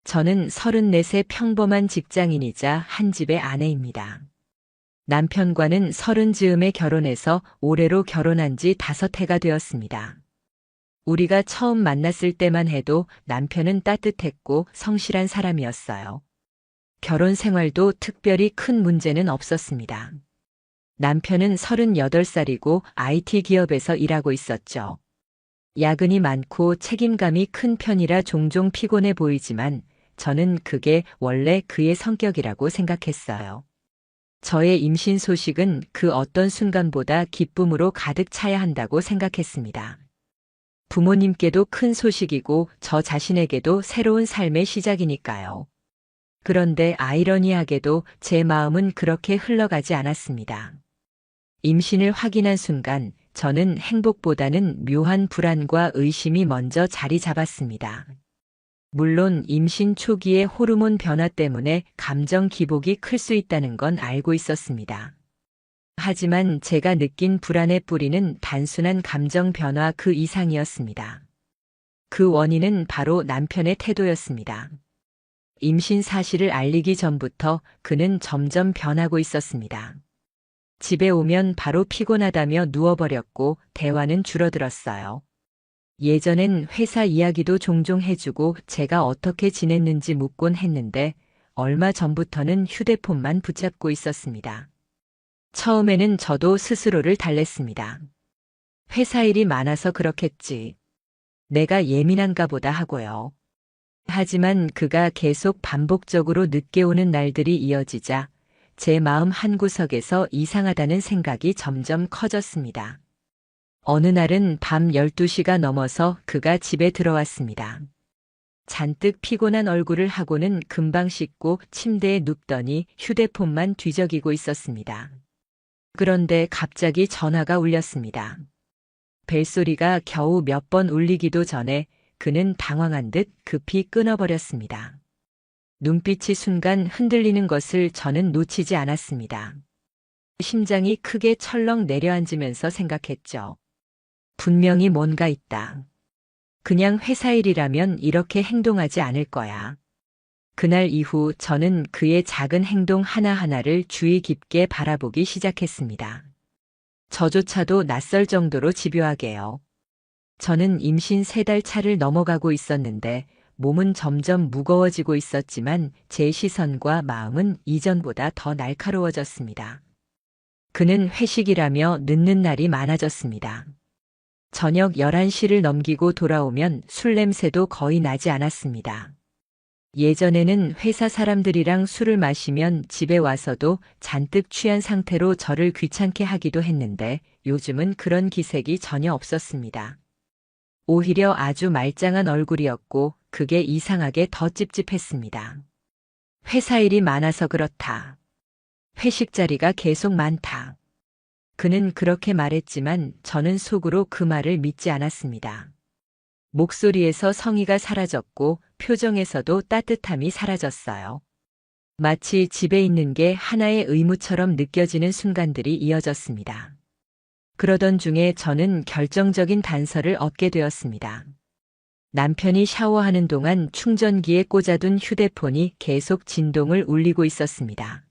저는 34세 평범한 직장인이자 한 집의 아내입니다. 남편과는 30즈음에 결혼해서 올해로 결혼한 지 5해가 되었습니다. 우리가 처음 만났을 때만 해도 남편은 따뜻했고 성실한 사람이었어요. 결혼 생활도 특별히 큰 문제는 없었습니다. 남편은 38살이고 IT 기업에서 일하고 있었죠. 야근이 많고 책임감이 큰 편이라 종종 피곤해 보이지만 저는 그게 원래 그의 성격이라고 생각했어요. 저의 임신 소식은 그 어떤 순간보다 기쁨으로 가득 차야 한다고 생각했습니다. 부모님께도 큰 소식이고 저 자신에게도 새로운 삶의 시작이니까요. 그런데 아이러니하게도 제 마음은 그렇게 흘러가지 않았습니다. 임신을 확인한 순간 저는 행복보다는 묘한 불안과 의심이 먼저 자리 잡았습니다. 물론 임신 초기의 호르몬 변화 때문에 감정 기복이 클 수 있다는 건 알고 있었습니다. 하지만 제가 느낀 불안의 뿌리는 단순한 감정 변화 그 이상이었습니다. 그 원인은 바로 남편의 태도였습니다. 임신 사실을 알리기 전부터 그는 점점 변하고 있었습니다. 집에 오면 바로 피곤하다며 누워버렸고 대화는 줄어들었어요. 예전엔 회사 이야기도 종종 해주고 제가 어떻게 지냈는지 묻곤 했는데 얼마 전부터는 휴대폰만 붙잡고 있었습니다. 처음에는 저도 스스로를 달랬습니다. 회사 일이 많아서 그렇겠지. 내가 예민한가 보다 하고요. 하지만 그가 계속 반복적으로 늦게 오는 날들이 이어지자 제 마음 한구석에서 이상하다는 생각이 점점 커졌습니다. 어느 날은 밤 12시가 넘어서 그가 집에 들어왔습니다. 잔뜩 피곤한 얼굴을 하고는 금방 씻고 침대에 눕더니 휴대폰만 뒤적이고 있었습니다. 그런데 갑자기 전화가 울렸습니다. 벨소리가 겨우 몇 번 울리기도 전에 그는 당황한 듯 급히 끊어버렸습니다. 눈빛이 순간 흔들리는 것을 저는 놓치지 않았습니다. 심장이 크게 철렁 내려앉으면서 생각했죠. 분명히 뭔가 있다. 그냥 회사 일이라면 이렇게 행동하지 않을 거야. 그날 이후 저는 그의 작은 행동 하나하나를 주의 깊게 바라보기 시작했습니다. 저조차도 낯설 정도로 집요하게요. 저는 임신 3달 차를 넘어가고 있었는데 몸은 점점 무거워지고 있었지만 제 시선과 마음은 이전보다 더 날카로워졌습니다. 그는 회식이라며 늦는 날이 많아졌습니다. 저녁 11시를 넘기고 돌아오면 술 냄새도 거의 나지 않았습니다. 예전에는 회사 사람들이랑 술을 마시면 집에 와서도 잔뜩 취한 상태로 저를 귀찮게 하기도 했는데 요즘은 그런 기색이 전혀 없었습니다. 오히려 아주 말짱한 얼굴이었고 그게 이상하게 더 찝찝했습니다. 회사 일이 많아서 그렇다. 회식 자리가 계속 많다. 그는 그렇게 말했지만 저는 속으로 그 말을 믿지 않았습니다. 목소리에서 성의가 사라졌고 표정에서도 따뜻함이 사라졌어요. 마치 집에 있는 게 하나의 의무처럼 느껴지는 순간들이 이어졌습니다. 그러던 중에 저는 결정적인 단서를 얻게 되었습니다. 남편이 샤워하는 동안 충전기에 꽂아둔 휴대폰이 계속 진동을 울리고 있었습니다.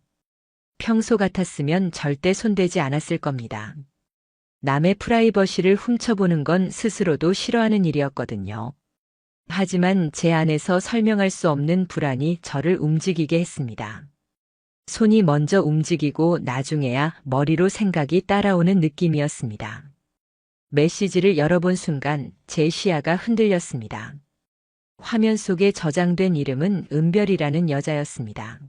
평소 같았으면 절대 손대지 않았을 겁니다. 남의 프라이버시를 훔쳐보는 건 스스로도 싫어하는 일이었거든요. 하지만 제 안에서 설명할 수 없는 불안이 저를 움직이게 했습니다. 손이 먼저 움직이고 나중에야 머리로 생각이 따라오는 느낌이었습니다. 메시지를 열어본 순간 제 시야가 흔들렸습니다. 화면 속에 저장된 이름은 은별이라는 여자였습니다.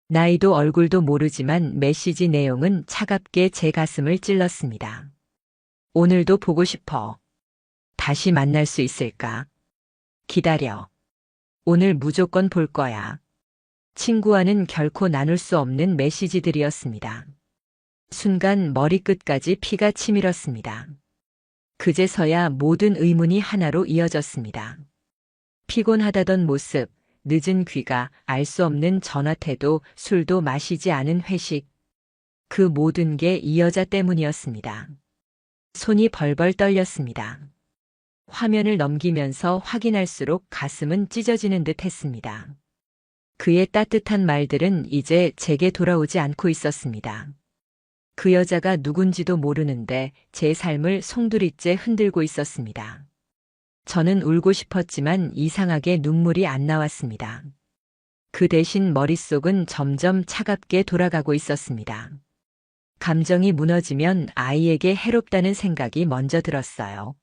나이도 얼굴도 모르지만 메시지 내용은 차갑게 제 가슴을 찔렀습니다. 오늘도 보고 싶어. 다시 만날 수 있을까? 기다려. 오늘 무조건 볼 거야. 친구와는 결코 나눌 수 없는 메시지들이었습니다. 순간 머리끝까지 피가 치밀었습니다. 그제서야 모든 의문이 하나로 이어졌습니다. 피곤하다던 모습, 늦은 귀가, 알 수 없는 전화 태도, 술도 마시지 않은 회식. 그 모든 게 이 여자 때문이었습니다. 손이 벌벌 떨렸습니다. 화면을 넘기면서 확인할수록 가슴은 찢어지는 듯 했습니다. 그의 따뜻한 말들은 이제 제게 돌아오지 않고 있었습니다. 그 여자가 누군지도 모르는데 제 삶을 송두리째 흔들고 있었습니다. 저는 울고 싶었지만 이상하게 눈물이 안 나왔습니다. 그 대신 머릿속은 점점 차갑게 돌아가고 있었습니다. 감정이 무너지면 아이에게 해롭다는 생각이 먼저 들었어요.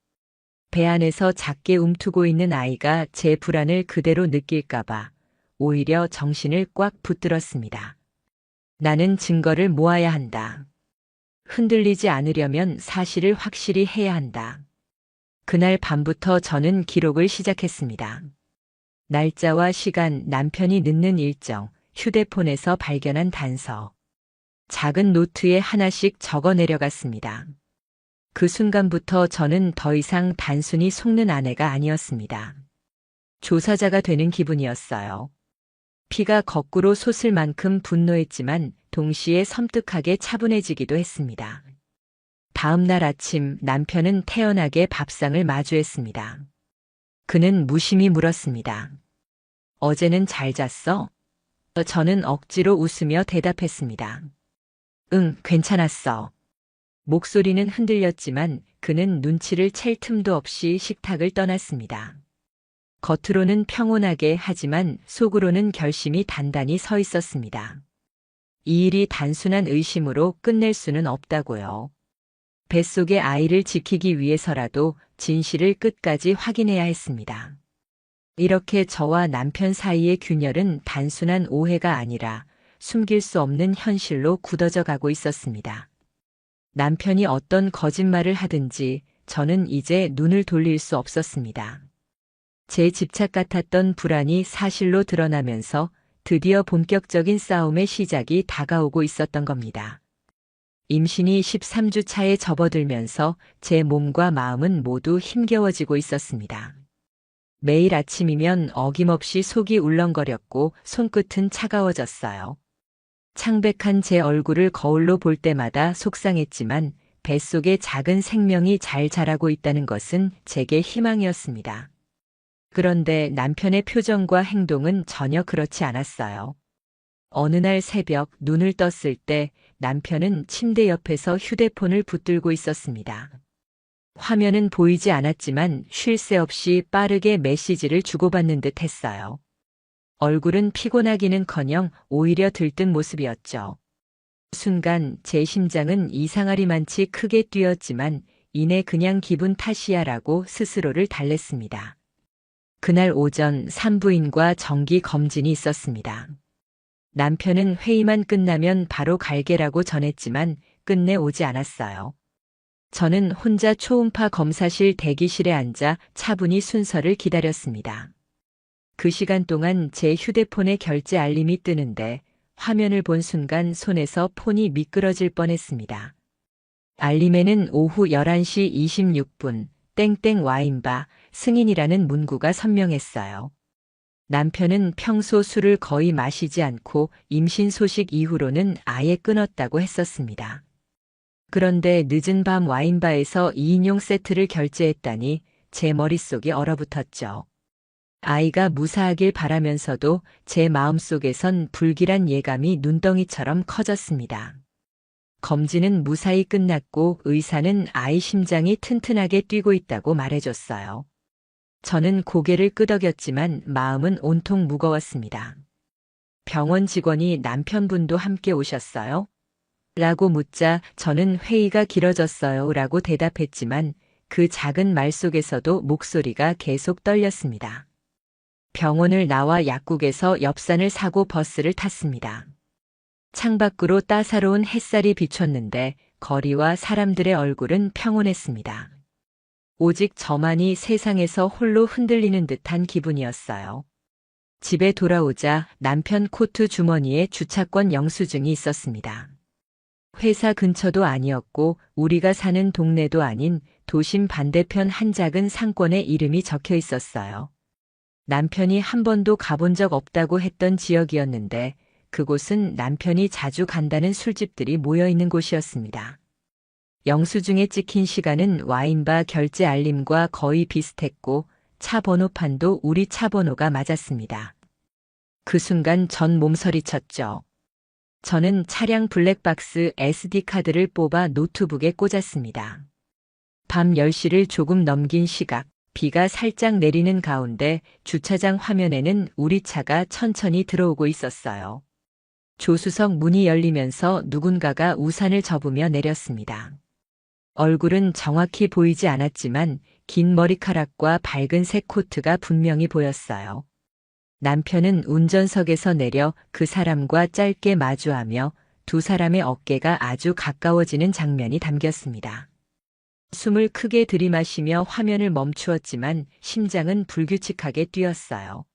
배 안에서 작게 움트고 있는 아이가 제 불안을 그대로 느낄까봐 오히려 정신을 꽉 붙들었습니다. 나는 증거를 모아야 한다. 흔들리지 않으려면 사실을 확실히 해야 한다. 그날 밤부터 저는 기록을 시작했습니다. 날짜와 시간, 남편이 늦는 일정, 휴대폰에서 발견한 단서. 작은 노트에 하나씩 적어 내려갔습니다. 그 순간부터 저는 더 이상 단순히 속는 아내가 아니었습니다. 조사자가 되는 기분이었어요. 피가 거꾸로 솟을 만큼 분노했지만 동시에 섬뜩하게 차분해지기도 했습니다. 다음 날 아침 남편은 태연하게 밥상을 마주했습니다. 그는 무심히 물었습니다. 어제는 잘 잤어? 저는 억지로 웃으며 대답했습니다. 응, 괜찮았어. 목소리는 흔들렸지만 그는 눈치를 챌 틈도 없이 식탁을 떠났습니다. 겉으로는 평온하게 하지만 속으로는 결심이 단단히 서 있었습니다. 이 일이 단순한 의심으로 끝낼 수는 없다고요. 뱃속의 아이를 지키기 위해서라도 진실을 끝까지 확인해야 했습니다. 이렇게 저와 남편 사이의 균열은 단순한 오해가 아니라 숨길 수 없는 현실로 굳어져 가고 있었습니다. 남편이 어떤 거짓말을 하든지 저는 이제 눈을 돌릴 수 없었습니다. 제 집착 같았던 불안이 사실로 드러나면서 드디어 본격적인 싸움의 시작이 다가오고 있었던 겁니다. 임신이 13주 차에 접어들면서 제 몸과 마음은 모두 힘겨워지고 있었습니다. 매일 아침이면 어김없이 속이 울렁거렸고 손끝은 차가워졌어요. 창백한 제 얼굴을 거울로 볼 때마다 속상했지만 뱃속에 작은 생명이 잘 자라고 있다는 것은 제게 희망이었습니다. 그런데 남편의 표정과 행동은 전혀 그렇지 않았어요. 어느 날 새벽 눈을 떴을 때 남편은 침대 옆에서 휴대폰을 붙들고 있었습니다. 화면은 보이지 않았지만 쉴 새 없이 빠르게 메시지를 주고받는 듯 했어요. 얼굴은 피곤하기는커녕 오히려 들뜬 모습이었죠. 순간 제 심장은 이상하리만치 크게 뛰었지만 이내 그냥 기분 탓이야라고 스스로를 달랬습니다. 그날 오전 산부인과 정기 검진이 있었습니다. 남편은 회의만 끝나면 바로 갈게라고 전했지만 끝내 오지 않았어요. 저는 혼자 초음파 검사실 대기실에 앉아 차분히 순서를 기다렸습니다. 그 시간 동안 제 휴대폰에 결제 알림이 뜨는데 화면을 본 순간 손에서 폰이 미끄러질 뻔했습니다. 알림에는 오후 11시 26분 땡땡 와인바 승인이라는 문구가 선명했어요. 남편은 평소 술을 거의 마시지 않고 임신 소식 이후로는 아예 끊었다고 했었습니다. 그런데 늦은 밤 와인바에서 2인용 세트를 결제했다니 제 머릿속이 얼어붙었죠. 아이가 무사하길 바라면서도 제 마음속에선 불길한 예감이 눈덩이처럼 커졌습니다. 검진은 무사히 끝났고 의사는 아이 심장이 튼튼하게 뛰고 있다고 말해줬어요. 저는 고개를 끄덕였지만 마음은 온통 무거웠습니다. 병원 직원이 남편분도 함께 오셨어요? 라고 묻자 저는 회의가 길어졌어요 라고 대답했지만 그 작은 말 속에서도 목소리가 계속 떨렸습니다. 병원을 나와 약국에서 엽산을 사고 버스를 탔습니다. 창밖으로 따사로운 햇살이 비쳤는데 거리와 사람들의 얼굴은 평온했습니다. 오직 저만이 세상에서 홀로 흔들리는 듯한 기분이었어요. 집에 돌아오자 남편 코트 주머니에 주차권 영수증이 있었습니다. 회사 근처도 아니었고 우리가 사는 동네도 아닌 도심 반대편 한 작은 상권에 이름이 적혀 있었어요. 남편이 한 번도 가본 적 없다고 했던 지역이었는데 그곳은 남편이 자주 간다는 술집들이 모여 있는 곳이었습니다. 영수증에 찍힌 시간은 와인바 결제 알림과 거의 비슷했고 차 번호판도 우리 차 번호가 맞았습니다. 그 순간 전 몸서리쳤죠. 저는 차량 블랙박스 SD카드를 뽑아 노트북에 꽂았습니다. 밤 10시를 조금 넘긴 시각, 비가 살짝 내리는 가운데 주차장 화면에는 우리 차가 천천히 들어오고 있었어요. 조수석 문이 열리면서 누군가가 우산을 접으며 내렸습니다. 얼굴은 정확히 보이지 않았지만 긴 머리카락과 밝은색 코트가 분명히 보였어요. 남편은 운전석에서 내려 그 사람과 짧게 마주하며 두 사람의 어깨가 아주 가까워지는 장면이 담겼습니다. 숨을 크게 들이마시며 화면을 멈추었지만 심장은 불규칙하게 뛰었어요.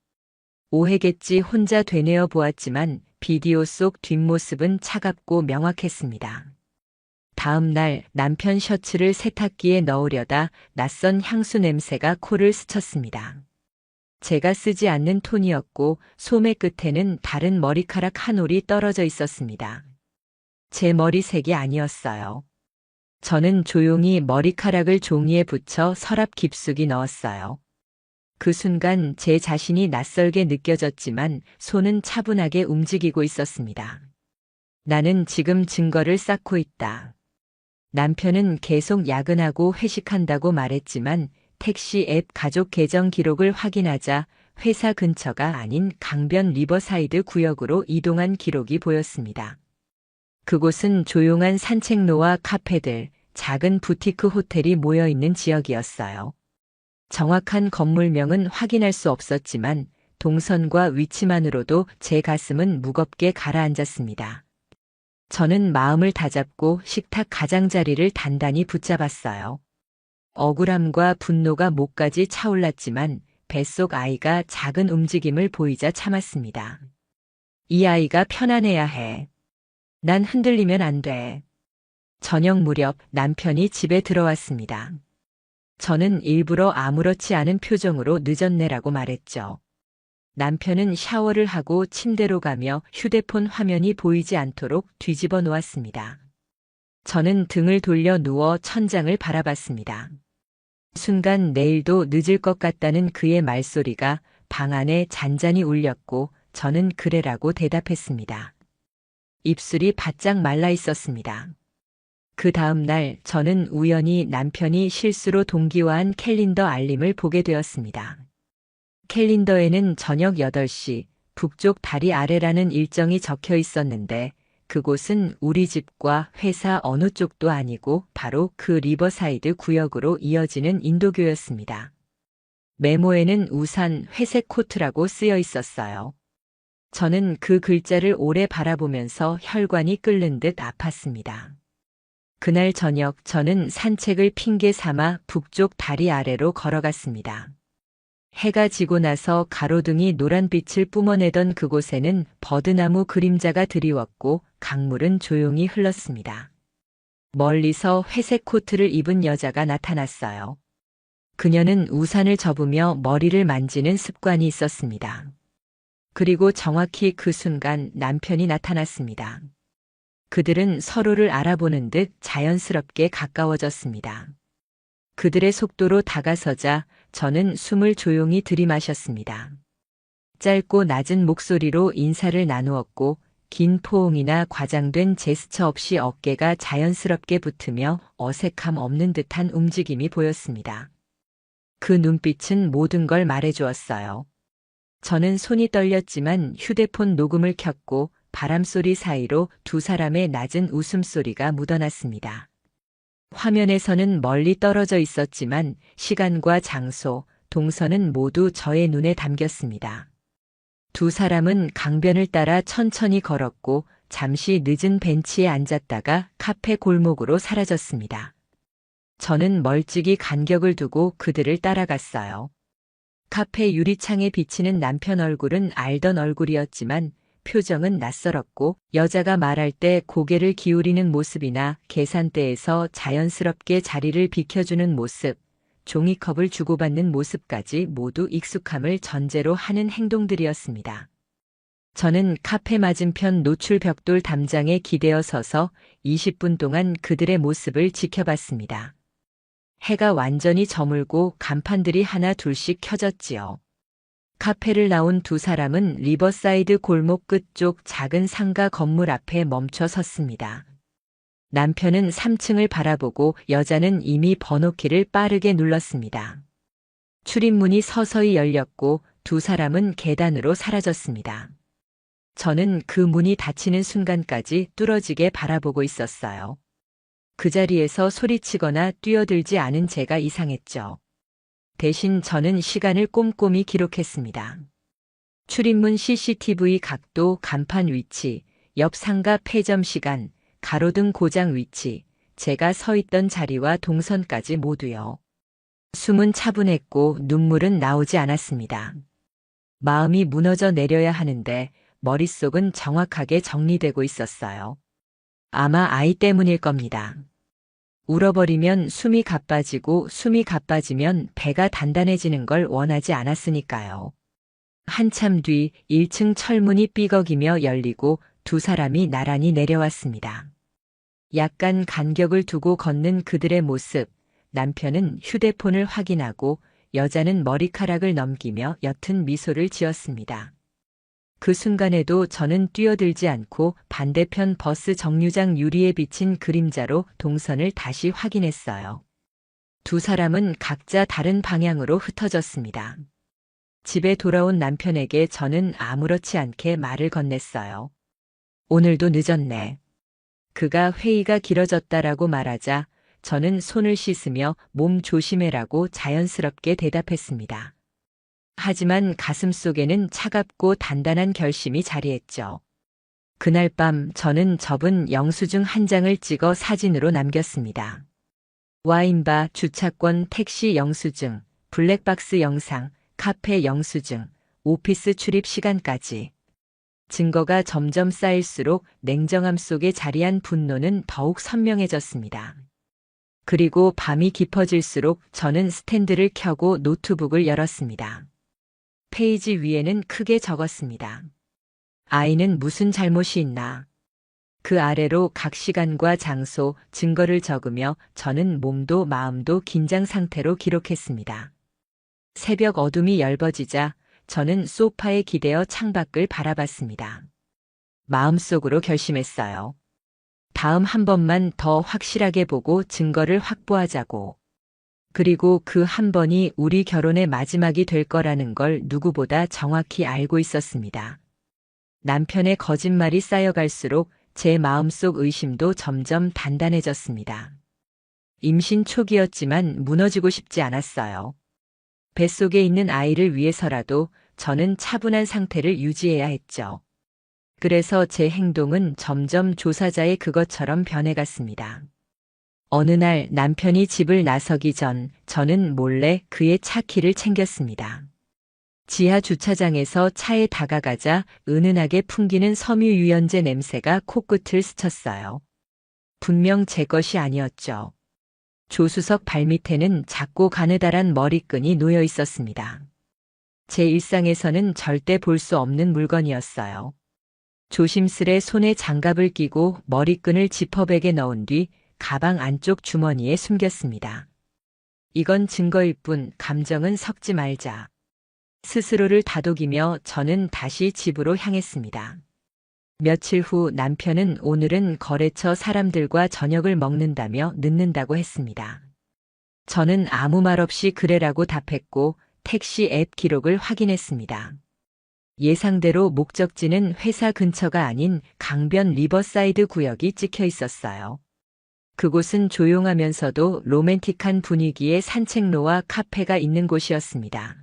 오해겠지 혼자 되뇌어 보았지만 비디오 속 뒷모습은 차갑고 명확했습니다. 다음 날 남편 셔츠를 세탁기에 넣으려다 낯선 향수 냄새가 코를 스쳤습니다. 제가 쓰지 않는 톤이었고 소매 끝에는 다른 머리카락 한 올이 떨어져 있었습니다. 제 머리색이 아니었어요. 저는 조용히 머리카락을 종이에 붙여 서랍 깊숙이 넣었어요. 그 순간 제 자신이 낯설게 느껴졌지만 손은 차분하게 움직이고 있었습니다. 나는 지금 증거를 쌓고 있다. 남편은 계속 야근하고 회식한다고 말했지만 택시 앱 가족 계정 기록을 확인하자 회사 근처가 아닌 강변 리버사이드 구역으로 이동한 기록이 보였습니다. 그곳은 조용한 산책로와 카페들, 작은 부티크 호텔이 모여 있는 지역이었어요. 정확한 건물명은 확인할 수 없었지만 동선과 위치만으로도 제 가슴은 무겁게 가라앉았습니다. 저는 마음을 다잡고 식탁 가장자리를 단단히 붙잡았어요. 억울함과 분노가 목까지 차올랐지만 뱃속 아이가 작은 움직임을 보이자 참았습니다. 이 아이가 편안해야 해. 난 흔들리면 안 돼. 저녁 무렵 남편이 집에 들어왔습니다. 저는 일부러 아무렇지 않은 표정으로 늦었네라고 말했죠. 남편은 샤워를 하고 침대로 가며 휴대폰 화면이 보이지 않도록 뒤집어 놓았습니다. 저는 등을 돌려 누워 천장을 바라봤습니다. 순간 내일도 늦을 것 같다는 그의 말소리가 방 안에 잔잔히 울렸고 저는 그래라고 대답했습니다. 입술이 바짝 말라 있었습니다. 그 다음 날 저는 우연히 남편이 실수로 동기화한 캘린더 알림을 보게 되었습니다. 캘린더에는 저녁 8시 북쪽 다리 아래라는 일정이 적혀 있었는데 그곳은 우리 집과 회사 어느 쪽도 아니고 바로 그 리버사이드 구역으로 이어지는 인도교였습니다. 메모에는 우산, 회색 코트라고 쓰여 있었어요. 저는 그 글자를 오래 바라보면서 혈관이 끓는 듯 아팠습니다. 그날 저녁 저는 산책을 핑계 삼아 북쪽 다리 아래로 걸어갔습니다. 해가 지고 나서 가로등이 노란빛을 뿜어내던 그곳에는 버드나무 그림자가 드리웠고 강물은 조용히 흘렀습니다. 멀리서 회색 코트를 입은 여자가 나타났어요. 그녀는 우산을 접으며 머리를 만지는 습관이 있었습니다. 그리고 정확히 그 순간 남편이 나타났습니다. 그들은 서로를 알아보는 듯 자연스럽게 가까워졌습니다. 그들의 속도로 다가서자 저는 숨을 조용히 들이마셨습니다. 짧고 낮은 목소리로 인사를 나누었고 긴 포옹이나 과장된 제스처 없이 어깨가 자연스럽게 붙으며 어색함 없는 듯한 움직임이 보였습니다. 그 눈빛은 모든 걸 말해주었어요. 저는 손이 떨렸지만 휴대폰 녹음을 켰고 바람소리 사이로 두 사람의 낮은 웃음소리가 묻어났습니다. 화면에서는 멀리 떨어져 있었지만 시간과 장소, 동선은 모두 저의 눈에 담겼습니다. 두 사람은 강변을 따라 천천히 걸었고 잠시 늦은 벤치에 앉았다가 카페 골목으로 사라졌습니다. 저는 멀찍이 간격을 두고 그들을 따라갔어요. 카페 유리창에 비치는 남편 얼굴은 알던 얼굴이었지만 표정은 낯설었고 여자가 말할 때 고개를 기울이는 모습이나 계산대에서 자연스럽게 자리를 비켜주는 모습, 종이컵을 주고받는 모습까지 모두 익숙함을 전제로 하는 행동들이었습니다. 저는 카페 맞은편 노출 벽돌 담장에 기대어 서서 20분 동안 그들의 모습을 지켜봤습니다. 해가 완전히 저물고 간판들이 하나 둘씩 켜졌지요. 카페를 나온 두 사람은 리버사이드 골목 끝쪽 작은 상가 건물 앞에 멈춰 섰습니다. 남편은 3층을 바라보고 여자는 이미 번호키를 빠르게 눌렀습니다. 출입문이 서서히 열렸고 두 사람은 계단으로 사라졌습니다. 저는 그 문이 닫히는 순간까지 뚫어지게 바라보고 있었어요. 그 자리에서 소리치거나 뛰어들지 않은 제가 이상했죠. 대신 저는 시간을 꼼꼼히 기록했습니다. 출입문 CCTV 각도, 간판 위치, 옆 상가 폐점 시간, 가로등 고장 위치, 제가 서 있던 자리와 동선까지 모두요. 숨은 차분했고 눈물은 나오지 않았습니다. 마음이 무너져 내려야 하는데 머릿속은 정확하게 정리되고 있었어요. 아마 아이 때문일 겁니다. 울어버리면 숨이 가빠지고 숨이 가빠지면 배가 단단해지는 걸 원하지 않았으니까요. 한참 뒤 1층 철문이 삐걱이며 열리고 두 사람이 나란히 내려왔습니다. 약간 간격을 두고 걷는 그들의 모습, 남편은 휴대폰을 확인하고 여자는 머리카락을 넘기며 옅은 미소를 지었습니다. 그 순간에도 저는 뛰어들지 않고 반대편 버스 정류장 유리에 비친 그림자로 동선을 다시 확인했어요. 두 사람은 각자 다른 방향으로 흩어졌습니다. 집에 돌아온 남편에게 저는 아무렇지 않게 말을 건넸어요. 오늘도 늦었네. 그가 회의가 길어졌다라고 말하자 저는 손을 씻으며 몸 조심해라고 자연스럽게 대답했습니다. 하지만 가슴속에는 차갑고 단단한 결심이 자리했죠. 그날 밤 저는 접은 영수증 한 장을 찍어 사진으로 남겼습니다. 와인바, 주차권, 택시 영수증, 블랙박스 영상, 카페 영수증, 오피스 출입 시간까지. 증거가 점점 쌓일수록 냉정함 속에 자리한 분노는 더욱 선명해졌습니다. 그리고 밤이 깊어질수록 저는 스탠드를 켜고 노트북을 열었습니다. 페이지 위에는 크게 적었습니다. 아이는 무슨 잘못이 있나? 그 아래로 각 시간과 장소, 증거를 적으며 저는 몸도 마음도 긴장 상태로 기록했습니다. 새벽 어둠이 엷어지자 저는 소파에 기대어 창밖을 바라봤습니다. 마음속으로 결심했어요. 다음 한 번만 더 확실하게 보고 증거를 확보하자고. 그리고 그 한 번이 우리 결혼의 마지막이 될 거라는 걸 누구보다 정확히 알고 있었습니다. 남편의 거짓말이 쌓여갈수록 제 마음속 의심도 점점 단단해졌습니다. 임신 초기였지만 무너지고 싶지 않았어요. 뱃속에 있는 아이를 위해서라도 저는 차분한 상태를 유지해야 했죠. 그래서 제 행동은 점점 조사자의 그것처럼 변해갔습니다. 어느 날 남편이 집을 나서기 전 저는 몰래 그의 차 키를 챙겼습니다. 지하 주차장에서 차에 다가가자 은은하게 풍기는 섬유유연제 냄새가 코끝을 스쳤어요. 분명 제 것이 아니었죠. 조수석 발밑에는 작고 가느다란 머리끈이 놓여 있었습니다. 제 일상에서는 절대 볼 수 없는 물건이었어요. 조심스레 손에 장갑을 끼고 머리끈을 지퍼백에 넣은 뒤 가방 안쪽 주머니에 숨겼습니다. 이건 증거일 뿐 감정은 섞지 말자. 스스로를 다독이며 저는 다시 집으로 향했습니다. 며칠 후 남편은 오늘은 거래처 사람들과 저녁을 먹는다며 늦는다고 했습니다. 저는 아무 말 없이 그래라고 답했고 택시 앱 기록을 확인했습니다. 예상대로 목적지는 회사 근처가 아닌 강변 리버사이드 구역이 찍혀 있었어요. 그곳은 조용하면서도 로맨틱한 분위기의 산책로와 카페가 있는 곳이었습니다.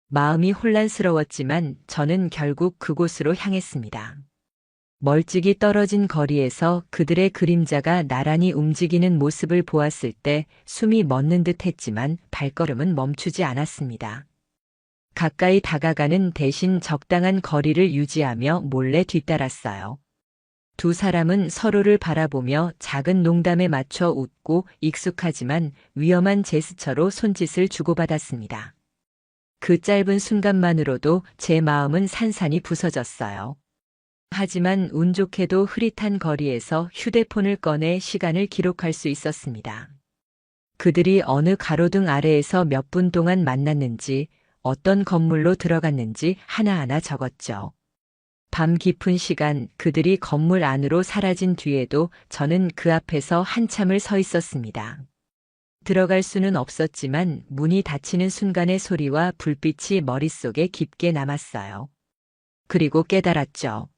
마음이 혼란스러웠지만 저는 결국 그곳으로 향했습니다. 멀찍이 떨어진 거리에서 그들의 그림자가 나란히 움직이는 모습을 보았을 때 숨이 멎는 듯 했지만 발걸음은 멈추지 않았습니다. 가까이 다가가는 대신 적당한 거리를 유지하며 몰래 뒤따랐어요. 두 사람은 서로를 바라보며 작은 농담에 맞춰 웃고 익숙하지만 위험한 제스처로 손짓을 주고받았습니다. 그 짧은 순간만으로도 제 마음은 산산이 부서졌어요. 하지만 운 좋게도 흐릿한 거리에서 휴대폰을 꺼내 시간을 기록할 수 있었습니다. 그들이 어느 가로등 아래에서 몇 분 동안 만났는지, 어떤 건물로 들어갔는지 하나하나 적었죠. 밤 깊은 시간 그들이 건물 안으로 사라진 뒤에도 저는 그 앞에서 한참을 서 있었습니다. 들어갈 수는 없었지만 문이 닫히는 순간의 소리와 불빛이 머릿속에 깊게 남았어요. 그리고 깨달았죠.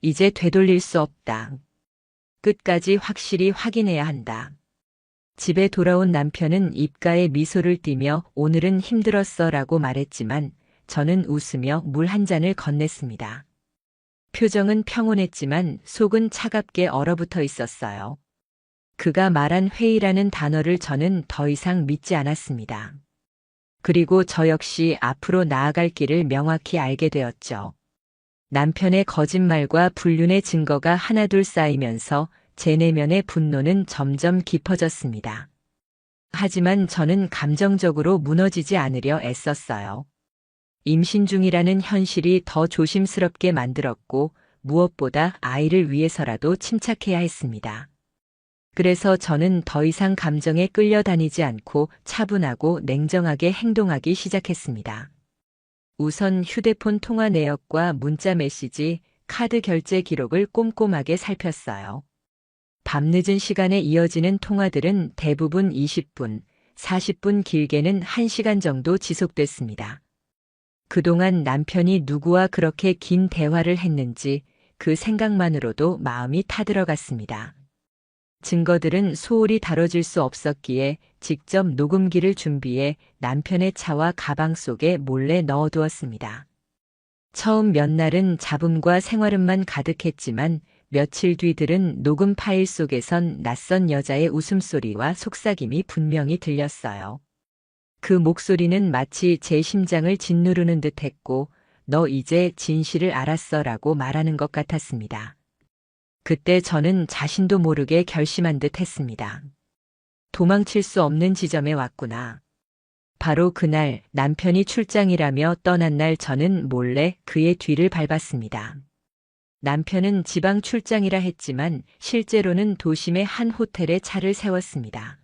이제 되돌릴 수 없다. 끝까지 확실히 확인해야 한다. 집에 돌아온 남편은 입가에 미소를 띠며 오늘은 힘들었어 라고 말했지만 저는 웃으며 물 한 잔을 건넸습니다. 표정은 평온했지만 속은 차갑게 얼어붙어 있었어요. 그가 말한 회의라는 단어를 저는 더 이상 믿지 않았습니다. 그리고 저 역시 앞으로 나아갈 길을 명확히 알게 되었죠. 남편의 거짓말과 불륜의 증거가 하나둘 쌓이면서 제 내면의 분노는 점점 깊어졌습니다. 하지만 저는 감정적으로 무너지지 않으려 애썼어요. 임신 중이라는 현실이 더 조심스럽게 만들었고 무엇보다 아이를 위해서라도 침착해야 했습니다. 그래서 저는 더 이상 감정에 끌려다니지 않고 차분하고 냉정하게 행동하기 시작했습니다. 우선 휴대폰 통화 내역과 문자 메시지, 카드 결제 기록을 꼼꼼하게 살폈어요. 밤늦은 시간에 이어지는 통화들은 대부분 20분, 40분 길게는 1시간 정도 지속됐습니다. 그동안 남편이 누구와 그렇게 긴 대화를 했는지 그 생각만으로도 마음이 타들어갔습니다. 증거들은 소홀히 다뤄질 수 없었기에 직접 녹음기를 준비해 남편의 차와 가방 속에 몰래 넣어두었습니다. 처음 몇 날은 잡음과 생활음만 가득했지만 며칠 뒤들은 녹음 파일 속에선 낯선 여자의 웃음소리와 속삭임이 분명히 들렸어요. 그 목소리는 마치 제 심장을 짓누르는 듯 했고, 너 이제 진실을 알았어 라고 말하는 것 같았습니다. 그때 저는 자신도 모르게 결심한 듯 했습니다. 도망칠 수 없는 지점에 왔구나. 바로 그날 남편이 출장이라며 떠난 날 저는 몰래 그의 뒤를 밟았습니다. 남편은 지방 출장이라 했지만 실제로는 도심의 한 호텔에 차를 세웠습니다.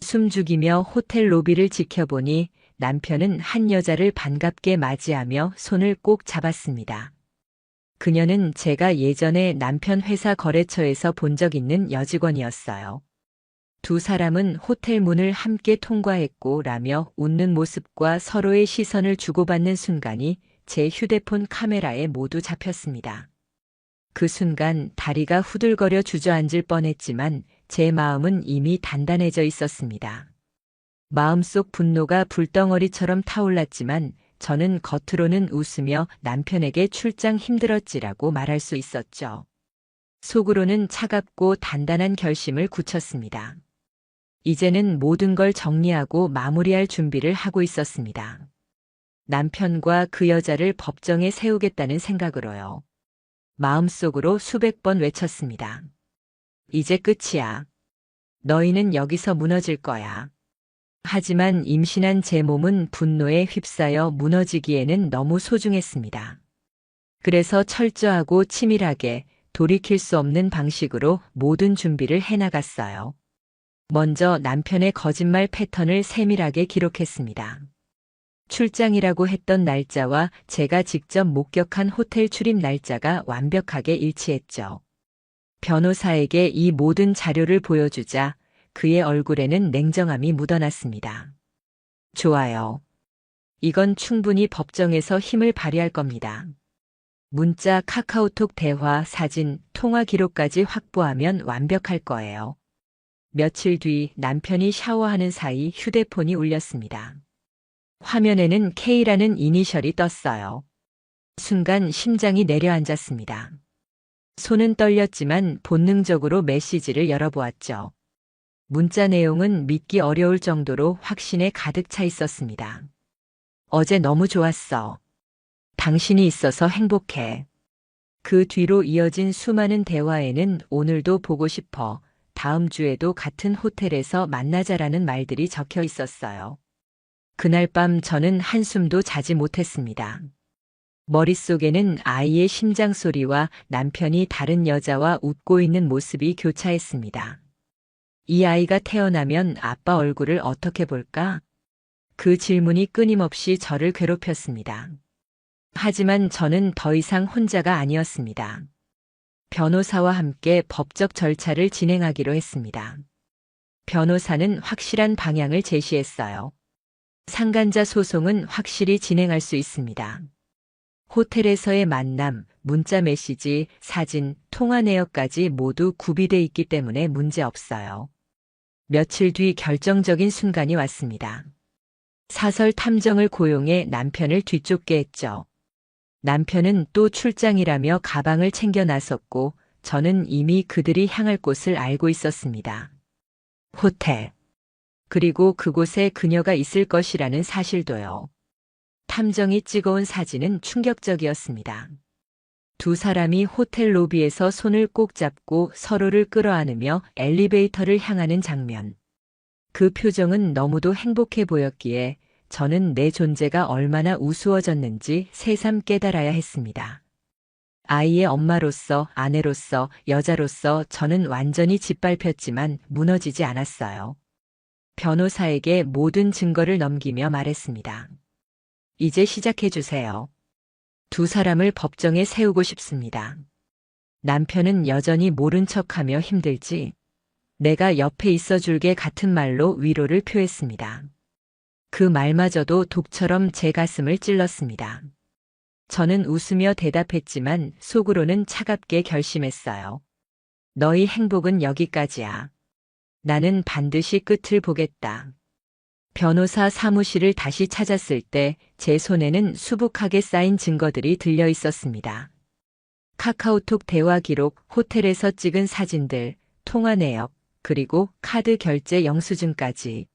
숨죽이며 호텔 로비를 지켜보니 남편은 한 여자를 반갑게 맞이하며 손을 꼭 잡았습니다. 그녀는 제가 예전에 남편 회사 거래처에서 본 적 있는 여직원이었어요. 두 사람은 호텔 문을 함께 통과했고 라며 웃는 모습과 서로의 시선을 주고받는 순간이 제 휴대폰 카메라에 모두 잡혔습니다. 그 순간 다리가 후들거려 주저앉을 뻔했지만 제 마음은 이미 단단해져 있었습니다. 마음속 분노가 불덩어리처럼 타올랐지만 저는 겉으로는 웃으며 남편에게 출장 힘들었지라고 말할 수 있었죠. 속으로는 차갑고 단단한 결심을 굳혔습니다. 이제는 모든 걸 정리하고 마무리할 준비를 하고 있었습니다. 남편과 그 여자를 법정에 세우겠다는 생각으로요. 마음속으로 수백 번 외쳤습니다. 이제 끝이야. 너희는 여기서 무너질 거야. 하지만 임신한 제 몸은 분노에 휩싸여 무너지기에는 너무 소중했습니다. 그래서 철저하고 치밀하게 돌이킬 수 없는 방식으로 모든 준비를 해나갔어요. 먼저 남편의 거짓말 패턴을 세밀하게 기록했습니다. 출장이라고 했던 날짜와 제가 직접 목격한 호텔 출입 날짜가 완벽하게 일치했죠. 변호사에게 이 모든 자료를 보여주자 그의 얼굴에는 냉정함이 묻어났습니다. 좋아요. 이건 충분히 법정에서 힘을 발휘할 겁니다. 문자, 카카오톡 대화, 사진, 통화 기록까지 확보하면 완벽할 거예요. 며칠 뒤 남편이 샤워하는 사이 휴대폰이 울렸습니다. 화면에는 K라는 이니셜이 떴어요. 순간 심장이 내려앉았습니다. 손은 떨렸지만 본능적으로 메시지를 열어보았죠. 문자 내용은 믿기 어려울 정도로 확신에 가득 차 있었습니다. 어제 너무 좋았어. 당신이 있어서 행복해. 그 뒤로 이어진 수많은 대화에는 오늘도 보고 싶어. 다음 주에도 같은 호텔에서 만나자라는 말들이 적혀 있었어요. 그날 밤 저는 한숨도 자지 못했습니다. 머릿속에는 아이의 심장 소리와 남편이 다른 여자와 웃고 있는 모습이 교차했습니다. 이 아이가 태어나면 아빠 얼굴을 어떻게 볼까? 그 질문이 끊임없이 저를 괴롭혔습니다. 하지만 저는 더 이상 혼자가 아니었습니다. 변호사와 함께 법적 절차를 진행하기로 했습니다. 변호사는 확실한 방향을 제시했어요. 상간자 소송은 확실히 진행할 수 있습니다. 호텔에서의 만남, 문자 메시지, 사진, 통화 내역까지 모두 구비돼 있기 때문에 문제 없어요. 며칠 뒤 결정적인 순간이 왔습니다. 사설 탐정을 고용해 남편을 뒤쫓게 했죠. 남편은 또 출장이라며 가방을 챙겨 나섰고 저는 이미 그들이 향할 곳을 알고 있었습니다. 호텔. 그리고 그곳에 그녀가 있을 것이라는 사실도요. 탐정이 찍어온 사진은 충격적이었습니다. 두 사람이 호텔 로비에서 손을 꼭 잡고 서로를 끌어안으며 엘리베이터를 향하는 장면. 그 표정은 너무도 행복해 보였기에 저는 내 존재가 얼마나 우스워졌는지 새삼 깨달아야 했습니다. 아이의 엄마로서, 아내로서, 여자로서 저는 완전히 짓밟혔지만 무너지지 않았어요. 변호사에게 모든 증거를 넘기며 말했습니다. 이제 시작해 주세요. 두 사람을 법정에 세우고 싶습니다. 남편은 여전히 모른 척하며 힘들지. 내가 옆에 있어 줄게 같은 말로 위로를 표했습니다. 그 말마저도 독처럼 제 가슴을 찔렀습니다. 저는 웃으며 대답했지만 속으로는 차갑게 결심했어요. 너희 행복은 여기까지야. 나는 반드시 끝을 보겠다. 변호사 사무실을 다시 찾았을 때 제 손에는 수북하게 쌓인 증거들이 들려 있었습니다. 카카오톡 대화 기록, 호텔에서 찍은 사진들, 통화 내역, 그리고 카드 결제 영수증까지.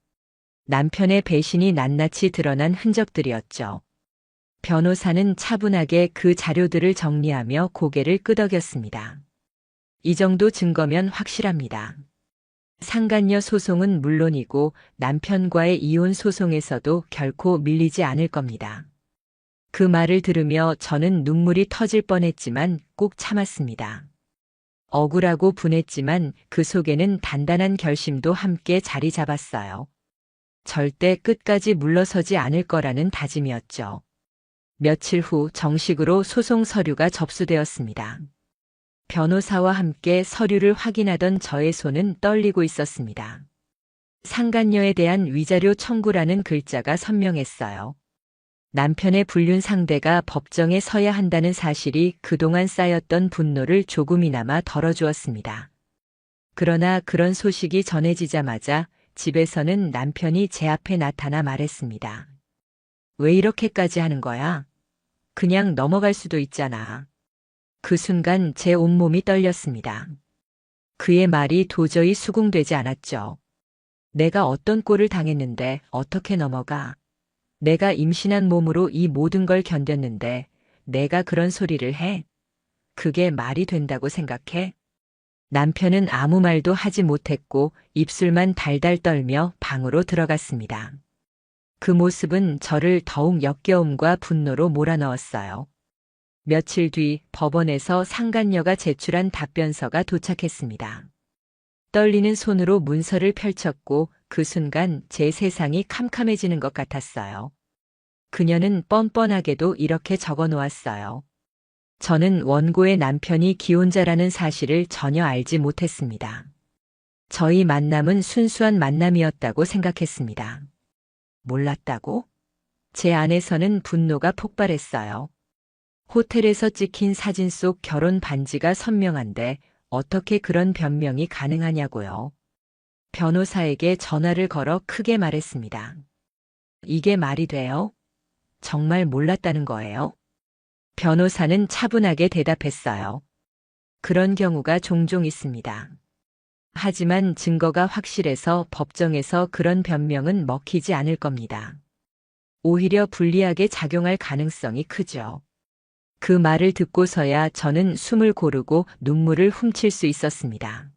남편의 배신이 낱낱이 드러난 흔적들이었죠. 변호사는 차분하게 그 자료들을 정리하며 고개를 끄덕였습니다. 이 정도 증거면 확실합니다. 상간녀 소송은 물론이고 남편과의 이혼 소송에서도 결코 밀리지 않을 겁니다. 그 말을 들으며 저는 눈물이 터질 뻔했지만 꼭 참았습니다. 억울하고 분했지만 그 속에는 단단한 결심도 함께 자리 잡았어요. 절대 끝까지 물러서지 않을 거라는 다짐이었죠. 며칠 후 정식으로 소송 서류가 접수되었습니다. 변호사와 함께 서류를 확인하던 저의 손은 떨리고 있었습니다. 상간녀에 대한 위자료 청구라는 글자가 선명했어요. 남편의 불륜 상대가 법정에 서야 한다는 사실이 그동안 쌓였던 분노를 조금이나마 덜어주었습니다. 그러나 그런 소식이 전해지자마자 집에서는 남편이 제 앞에 나타나 말했습니다. 왜 이렇게까지 하는 거야? 그냥 넘어갈 수도 있잖아. 그 순간 제 온몸이 떨렸습니다. 그의 말이 도저히 수긍되지 않았죠. 내가 어떤 꼴을 당했는데 어떻게 넘어가? 내가 임신한 몸으로 이 모든 걸 견뎠는데 내가 그런 소리를 해? 그게 말이 된다고 생각해? 남편은 아무 말도 하지 못했고 입술만 달달 떨며 방으로 들어갔습니다. 그 모습은 저를 더욱 역겨움과 분노로 몰아넣었어요. 며칠 뒤 법원에서 상간녀가 제출한 답변서가 도착했습니다. 떨리는 손으로 문서를 펼쳤고 그 순간 제 세상이 캄캄해지는 것 같았어요. 그녀는 뻔뻔하게도 이렇게 적어 놓았어요. 저는 원고의 남편이 기혼자라는 사실을 전혀 알지 못했습니다. 저희 만남은 순수한 만남이었다고 생각했습니다. 몰랐다고? 제 안에서는 분노가 폭발했어요. 호텔에서 찍힌 사진 속 결혼 반지가 선명한데 어떻게 그런 변명이 가능하냐고요. 변호사에게 전화를 걸어 크게 말했습니다. 이게 말이 돼요? 정말 몰랐다는 거예요? 변호사는 차분하게 대답했어요. 그런 경우가 종종 있습니다. 하지만 증거가 확실해서 법정에서 그런 변명은 먹히지 않을 겁니다. 오히려 불리하게 작용할 가능성이 크죠. 그 말을 듣고서야 저는 숨을 고르고 눈물을 훔칠 수 있었습니다.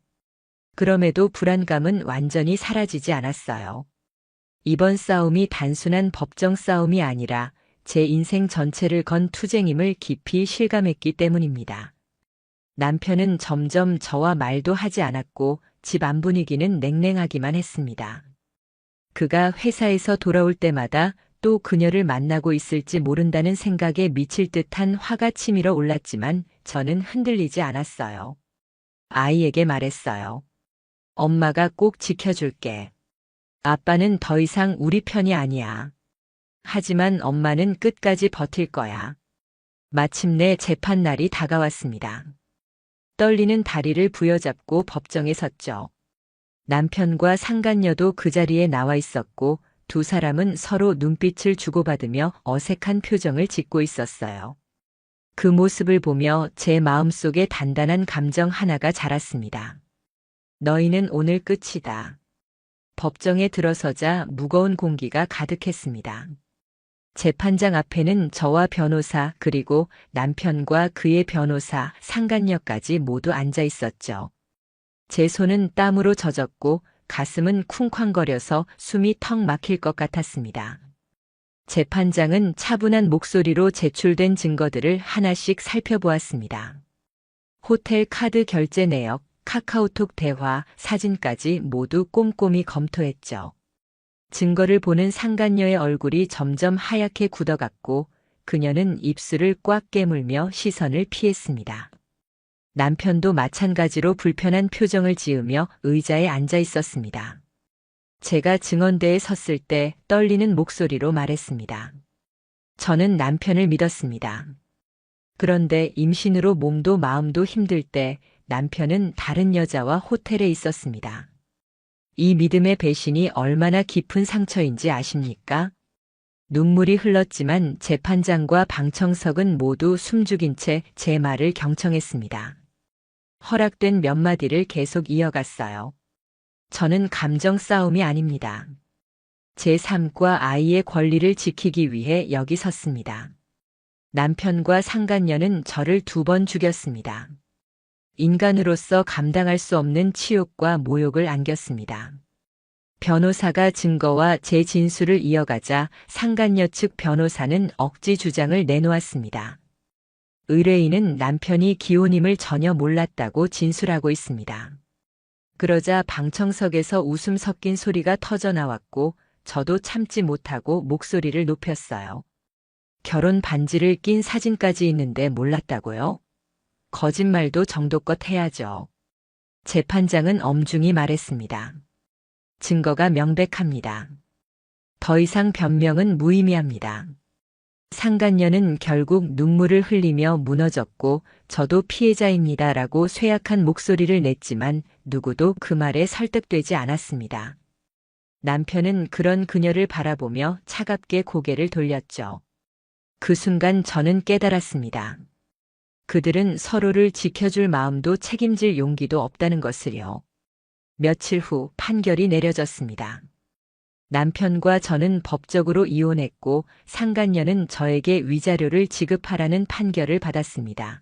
그럼에도 불안감은 완전히 사라지지 않았어요. 이번 싸움이 단순한 법정 싸움이 아니라 제 인생 전체를 건 투쟁임을 깊이 실감했기 때문입니다. 남편은 점점 저와 말도 하지 않았고 집 안 분위기는 냉랭하기만 했습니다. 그가 회사에서 돌아올 때마다 또 그녀를 만나고 있을지 모른다는 생각에 미칠 듯한 화가 치밀어 올랐지만 저는 흔들리지 않았어요. 아이에게 말했어요. 엄마가 꼭 지켜줄게. 아빠는 더 이상 우리 편이 아니야. 하지만 엄마는 끝까지 버틸 거야. 마침내 재판날이 다가왔습니다. 떨리는 다리를 부여잡고 법정에 섰죠. 남편과 상간녀도 그 자리에 나와 있었고 두 사람은 서로 눈빛을 주고받으며 어색한 표정을 짓고 있었어요. 그 모습을 보며 제 마음속에 단단한 감정 하나가 자랐습니다. 너희는 오늘 끝이다. 법정에 들어서자 무거운 공기가 가득했습니다. 재판장 앞에는 저와 변호사 그리고 남편과 그의 변호사 상간녀까지 모두 앉아 있었죠. 제 손은 땀으로 젖었고 가슴은 쿵쾅거려서 숨이 턱 막힐 것 같았습니다. 재판장은 차분한 목소리로 제출된 증거들을 하나씩 살펴보았습니다. 호텔 카드 결제 내역, 카카오톡 대화, 사진까지 모두 꼼꼼히 검토했죠. 증거를 보는 상간녀의 얼굴이 점점 하얗게 굳어갔고 그녀는 입술을 꽉 깨물며 시선을 피했습니다. 남편도 마찬가지로 불편한 표정을 지으며 의자에 앉아 있었습니다. 제가 증언대에 섰을 때 떨리는 목소리로 말했습니다. 저는 남편을 믿었습니다. 그런데 임신으로 몸도 마음도 힘들 때 남편은 다른 여자와 호텔에 있었습니다. 이 믿음의 배신이 얼마나 깊은 상처인지 아십니까? 눈물이 흘렀지만 재판장과 방청석은 모두 숨죽인 채 제 말을 경청했습니다. 허락된 몇 마디를 계속 이어갔어요. 저는 감정 싸움이 아닙니다. 제 삶과 아이의 권리를 지키기 위해 여기 섰습니다. 남편과 상간녀는 저를 2번 죽였습니다. 인간으로서 감당할 수 없는 치욕과 모욕을 안겼습니다. 변호사가 증거와 제 진술을 이어가자 상간녀 측 변호사는 억지 주장을 내놓았습니다. 의뢰인은 남편이 기혼임을 전혀 몰랐다고 진술하고 있습니다. 그러자 방청석에서 웃음 섞인 소리가 터져 나왔고 저도 참지 못하고 목소리를 높였어요. 결혼 반지를 낀 사진까지 있는데 몰랐다고요? 거짓말도 정도껏 해야죠. 재판장은 엄중히 말했습니다. 증거가 명백합니다. 더 이상 변명은 무의미합니다. 상간녀는 결국 눈물을 흘리며 무너졌고 저도 피해자입니다라고 쇠약한 목소리를 냈지만 누구도 그 말에 설득되지 않았습니다. 남편은 그런 그녀를 바라보며 차갑게 고개를 돌렸죠. 그 순간 저는 깨달았습니다. 그들은 서로를 지켜줄 마음도 책임질 용기도 없다는 것을요. 며칠 후 판결이 내려졌습니다. 남편과 저는 법적으로 이혼했고 상간녀는 저에게 위자료를 지급하라는 판결을 받았습니다.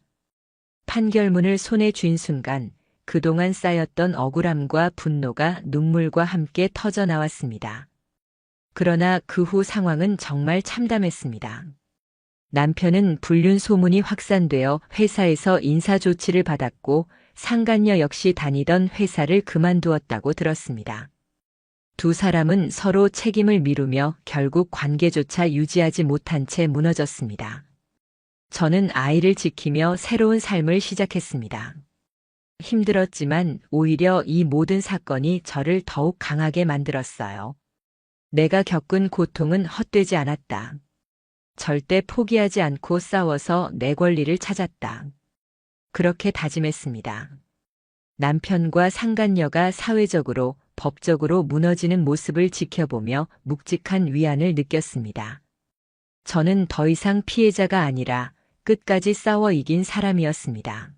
판결문을 손에 쥔 순간 그동안 쌓였던 억울함과 분노가 눈물과 함께 터져 나왔습니다. 그러나 그 후 상황은 정말 참담했습니다. 남편은 불륜 소문이 확산되어 회사에서 인사조치를 받았고 상간녀 역시 다니던 회사를 그만두었다고 들었습니다. 두 사람은 서로 책임을 미루며 결국 관계조차 유지하지 못한 채 무너졌습니다. 저는 아이를 지키며 새로운 삶을 시작했습니다. 힘들었지만 오히려 이 모든 사건이 저를 더욱 강하게 만들었어요. 내가 겪은 고통은 헛되지 않았다. 절대 포기하지 않고 싸워서 내 권리를 찾았다. 그렇게 다짐했습니다. 남편과 상간녀가 사회적으로, 법적으로 무너지는 모습을 지켜보며 묵직한 위안을 느꼈습니다. 저는 더 이상 피해자가 아니라 끝까지 싸워 이긴 사람이었습니다.